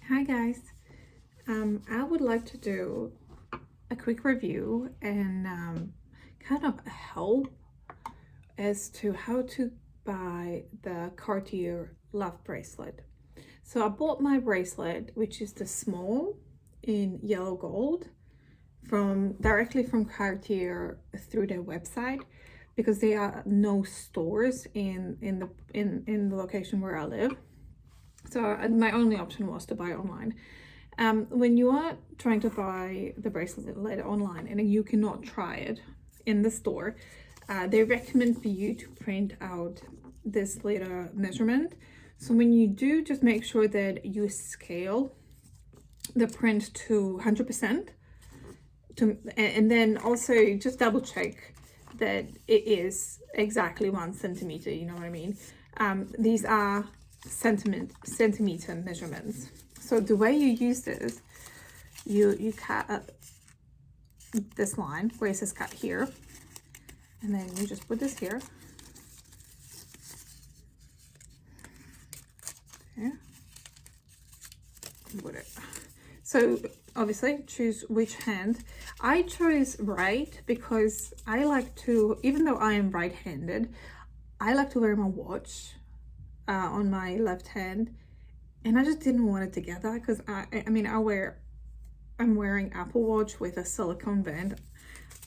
Hi guys, I would like to do a quick review and kind of a help as to how to buy the Cartier Love Bracelet. So I bought my bracelet, which is the small in yellow gold, directly from Cartier through their website, because there are no stores in the location where I live. So my only option was to buy online. When you are trying to buy the bracelet online and you cannot try it in the store, they recommend for you to print out this little measurement. So when you do, just make sure that you scale the print to 100%, and then also just double check that it is exactly 1 centimeter, you know what I mean? These are centimeter measurements. So the way you use this, you cut this line where it says cut here, and then you just put this here. There. Put it. So obviously choose which hand. I chose right because I like to, even though I am right-handed, I like to wear my watch on my left hand, and I just didn't want it together because I'm wearing Apple Watch with a silicone band.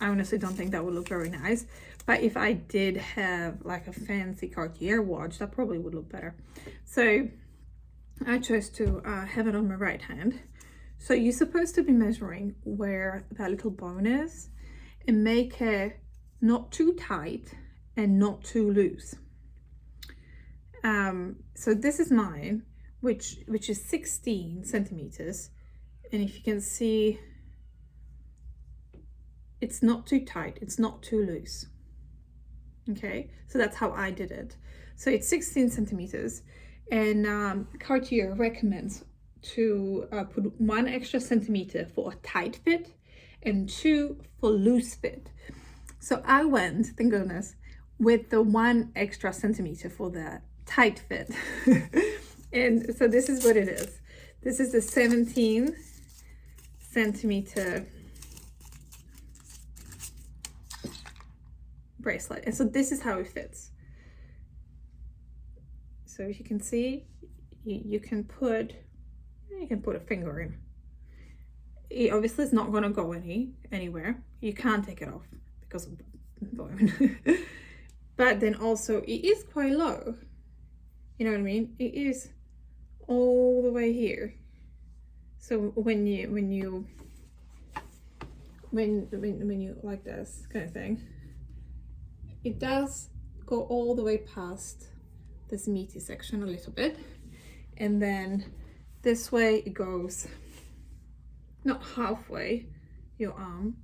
I honestly don't think that would look very nice, but if I did have like a fancy Cartier watch, that probably would look better. So I chose to have it on my right hand. So you're supposed to be measuring where that little bone is and make it not too tight and not too loose. So this is mine, which is 16 centimeters, and if you can see, it's not too tight, it's not too loose. Okay, so that's how I did it. So it's 16 centimeters, and Cartier recommends to put 1 extra centimeter for a tight fit and 2 for loose fit. So I went, thank goodness, with the 1 extra centimeter for the tight fit. And so this is what it is. This is the 17 centimeter bracelet, and so this is how it fits. So if you can see, you can put a finger in. It obviously is not going to go anywhere. You can't take it off because of the bone. But then also it is quite low, you know what I mean? It is all the way here. So when you like this kind of thing, it does go all the way past this meaty section a little bit, and then this way it goes not halfway your arm,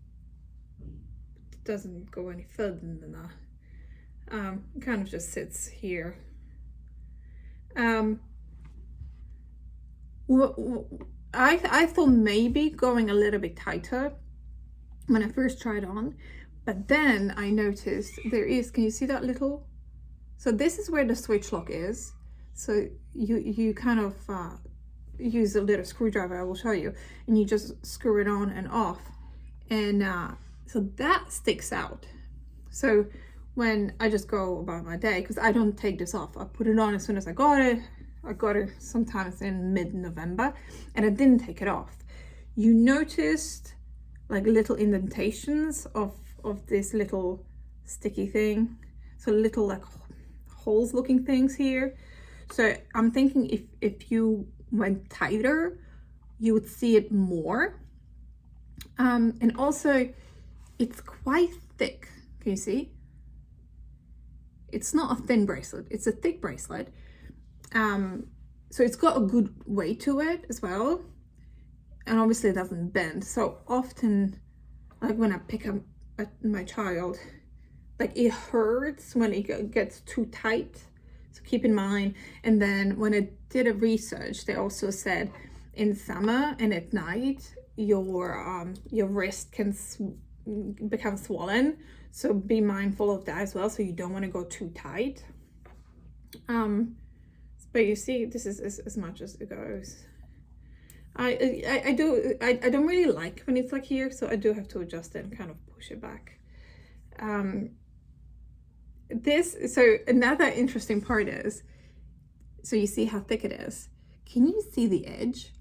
it doesn't go any further than that. It kind of just sits here. I thought maybe going a little bit tighter when I first tried on, but then I noticed there is, can you see that little? So this is where the switch lock is. So you kind of use a little screwdriver, I will show you, and you just screw it on and off, and so that sticks out. So when I just go about my day, because I don't take this off, I put it on as soon as I got it. I got it sometimes in mid-November, and I didn't take it off. You noticed like little indentations of this little sticky thing, so little like holes looking things here. So I'm thinking if you went tighter, you would see it more. And also it's quite thick. Can you see? It's not a thin bracelet, it's a thick bracelet. So it's got a good weight to it as well, and obviously it doesn't bend. So often, like when I pick up my child, like it hurts when it gets too tight, so keep in mind. And then when I did a research, they also said in summer and at night your wrist can become swollen, so be mindful of that as well. So you don't want to go too tight. But you see, this is as much as it goes. I don't really like when it's like here, so I do have to adjust it and kind of push it back. So another interesting part is, so you see how thick it is. Can you see the edge?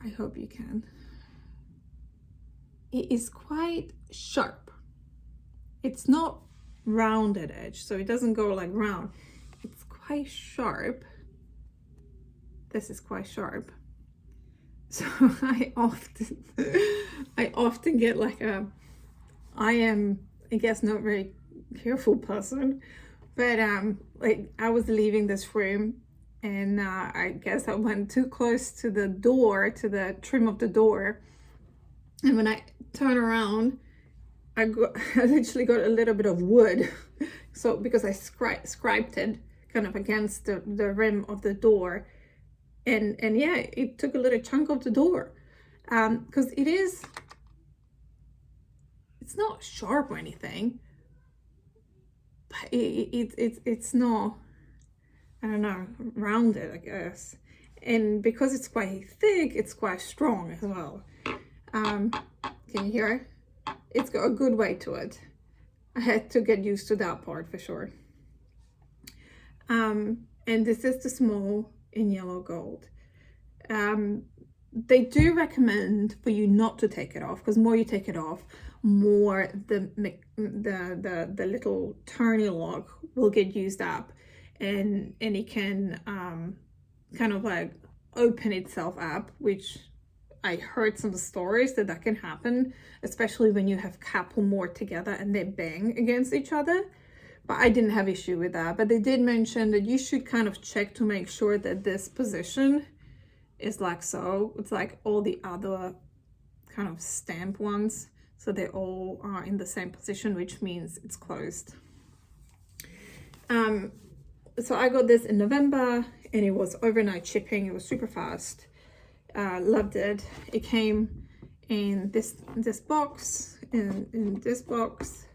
I hope you can. It is quite sharp. It's not rounded edge, so it doesn't go like round. It's quite sharp. This is quite sharp. So I often get like I am, I guess, not very careful person, but like I was leaving this room and I guess I went too close to the door, to the trim of the door, and when I turn around, I literally got a little bit of wood. So because I scraped it kind of against the rim of the door, and yeah, it took a little chunk of the door, because it's not sharp or anything, but it's not, I don't know, rounded, I guess. And because it's quite thick, it's quite strong as well. Can you hear it? It's got a good weight to it. I had to get used to that part for sure. And this is the small in yellow gold. They do recommend for you not to take it off, because more you take it off, more the little turny lock will get used up, and it can kind of like open itself up, which I heard some stories that can happen, especially when you have a couple more together and they bang against each other. But I didn't have issue with that. But they did mention that you should kind of check to make sure that this position is like so. It's like all the other kind of stamp ones. So they all are in the same position, which means it's closed. So I got this in November and it was overnight shipping. It was super fast. Loved it. It came in this box, in this box,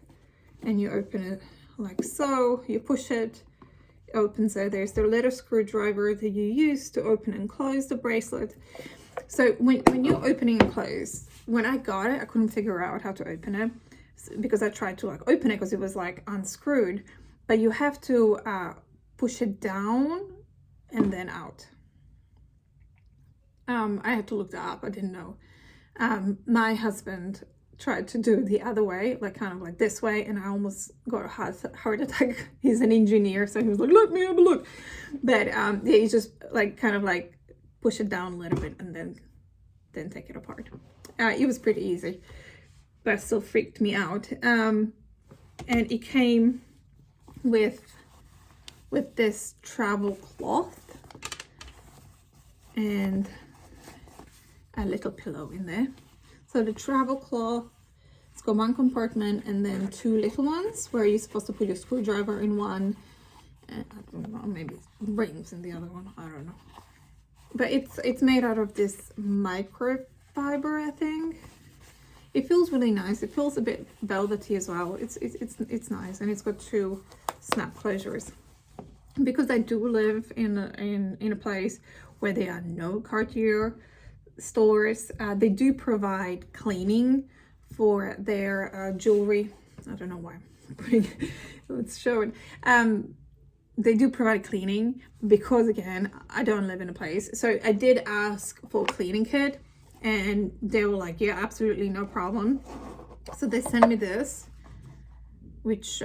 and you open it like so. You push it, it opens it. There's the little screwdriver that you use to open and close the bracelet. So when you're opening and close, when I got it, I couldn't figure out how to open it, because I tried to like open it because it was like unscrewed, but you have to push it down and then out. I had to look that up. I didn't know. My husband tried to do the other way, like kind of like this way, and I almost got a heart attack. He's an engineer, so he was like, let me have a look. But yeah, he just like kind of like push it down a little bit and then take it apart. It was pretty easy, but it still freaked me out. And it came with this travel cloth and a little pillow in there. So the travel cloth, it's got one compartment and then two little ones where you're supposed to put your screwdriver in one, and I don't know, maybe rings in the other one, I don't know. But it's made out of this microfiber, I think. It feels really nice. It feels a bit velvety as well. It's nice, and it's got two snap closures. Because I do live in a place where there are no Cartier stores, they do provide cleaning for their jewelry. I don't know why I'm putting let's show it. They do provide cleaning, because again, I don't live in a place. So I did ask for a cleaning kit and they were like, yeah, absolutely no problem. So they sent me this, which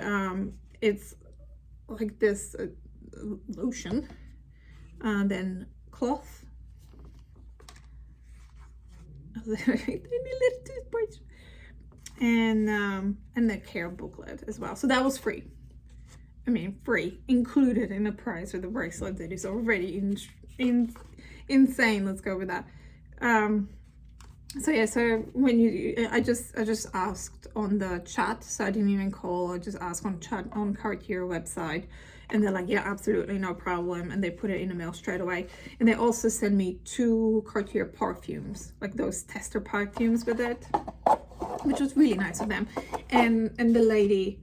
it's like this lotion, then cloth, little toothbrush, and the care booklet as well. So that was free. I mean, free, included in the price of the bracelet that is already insane. Let's go with that. So yeah, so when I just asked on the chat, so I didn't even call. I just asked on chat on Cartier website, and they're like, yeah, absolutely no problem, and they put it in the mail straight away. And they also sent me 2 Cartier perfumes, like those tester perfumes with it, which was really nice of them. And the lady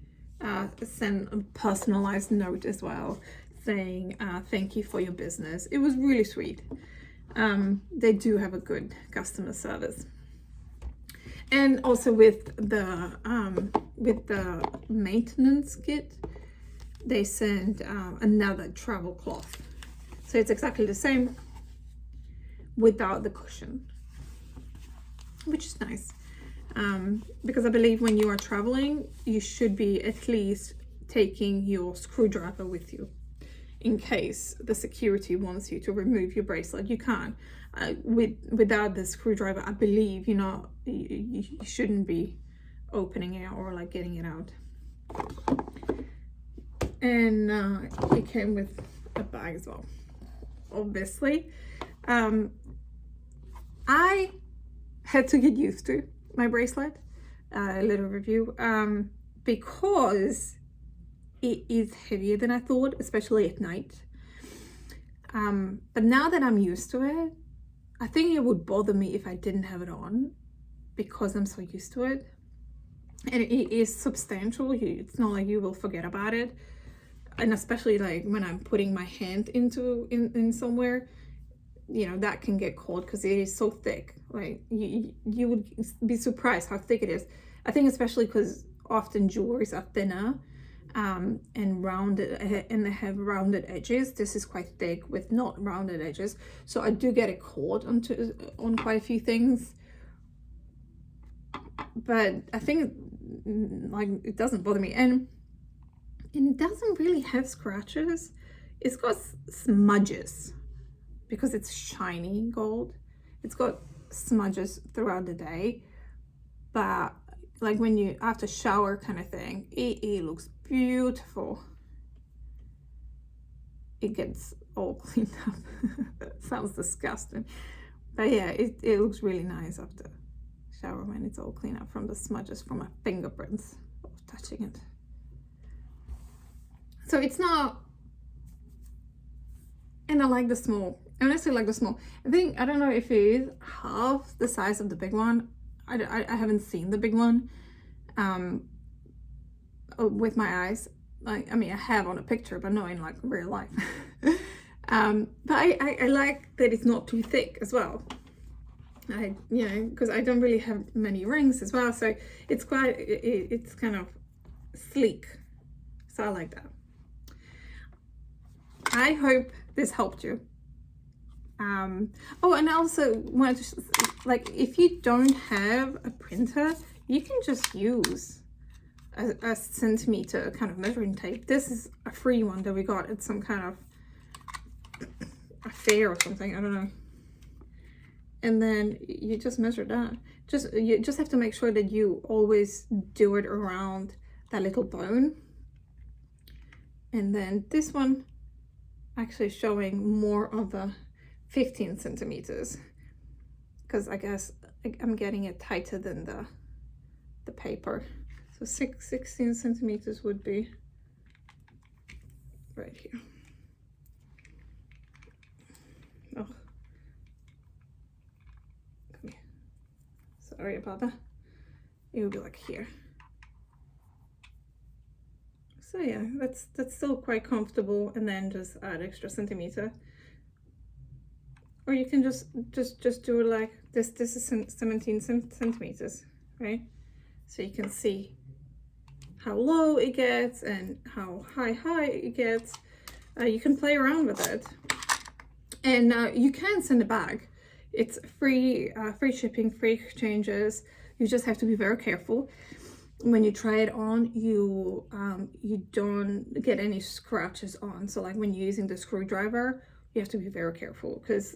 sent a personalized note as well, saying thank you for your business. It was really sweet. They do have a good customer service. And also with the maintenance kit, they send another travel cloth. So it's exactly the same without the cushion, which is nice. Because I believe when you are traveling, you should be at least taking your screwdriver with you in case the security wants you to remove your bracelet. You can't. Without the screwdriver, I believe, you know, you shouldn't be opening it or like getting it out. And it came with a bag as well, obviously. I had to get used to my bracelet, a little review, because it is heavier than I thought, especially at night. But now that I'm used to it, I think it would bother me if I didn't have it on, because I'm so used to it. And it is substantial. It's not like you will forget about it. And especially like when I'm putting my hand in somewhere, you know, that can get caught because it is so thick. Like you would be surprised how thick it is. I think especially because often jewelries are thinner and rounded, and they have rounded edges. This is quite thick with not rounded edges, so I do get it caught on quite a few things. But I think like it doesn't bother me, and it doesn't really have scratches. It's got smudges because it's shiny gold. It's got smudges throughout the day, but like when you after shower kind of thing, it looks beautiful. It gets all cleaned up. Sounds disgusting, but yeah, it looks really nice after shower when it's all cleaned up from the smudges from my fingerprints of touching it. So it's not, and I like the small. I honestly like the small. I don't know if it is half the size of the big one. I haven't seen the big one with my eyes. Like, I mean, I have on a picture, but not in like real life. But I like that it's not too thick as well. You know, because I don't really have many rings as well, so it's quite, it's kind of sleek. So I like that. I hope this helped you. Oh, and I also wanted to, like, if you don't have a printer, you can just use a centimeter kind of measuring tape. This is a free one that we got at some kind of a fair or something, I don't know. And then you just measure that. You just have to make sure that you always do it around that little bone. And then this one actually showing more of the 15 centimeters, because I guess I'm getting it tighter than the paper. So 16 centimeters would be right here. Oh, come here. Sorry about that. It would be like here. So yeah, that's still quite comfortable, and then just add extra centimeter. Or you can just do it like this. This is 17 centimeters, right? So you can see how low it gets and how high it gets. You can play around with it, and you can send it back. It's free shipping, free exchanges. You just have to be very careful when you try it on. You don't get any scratches on. So like when you're using the screwdriver, you have to be very careful, because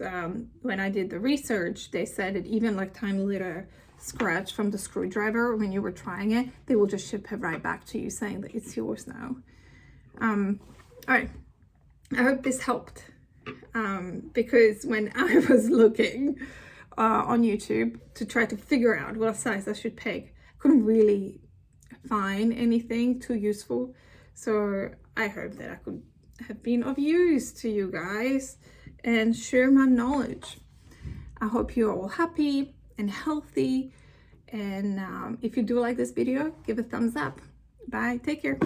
when I did the research, they said that even like tiny little scratch from the screwdriver when you were trying it, they will just ship it right back to you saying that it's yours now. All right, I hope this helped, because when I was looking on YouTube to try to figure out what size I should pick, I couldn't really find anything too useful. So I hope that I could have been of use to you guys and share my knowledge. I hope you're all happy and healthy, and if you do like this video, give a thumbs up. Bye, take care.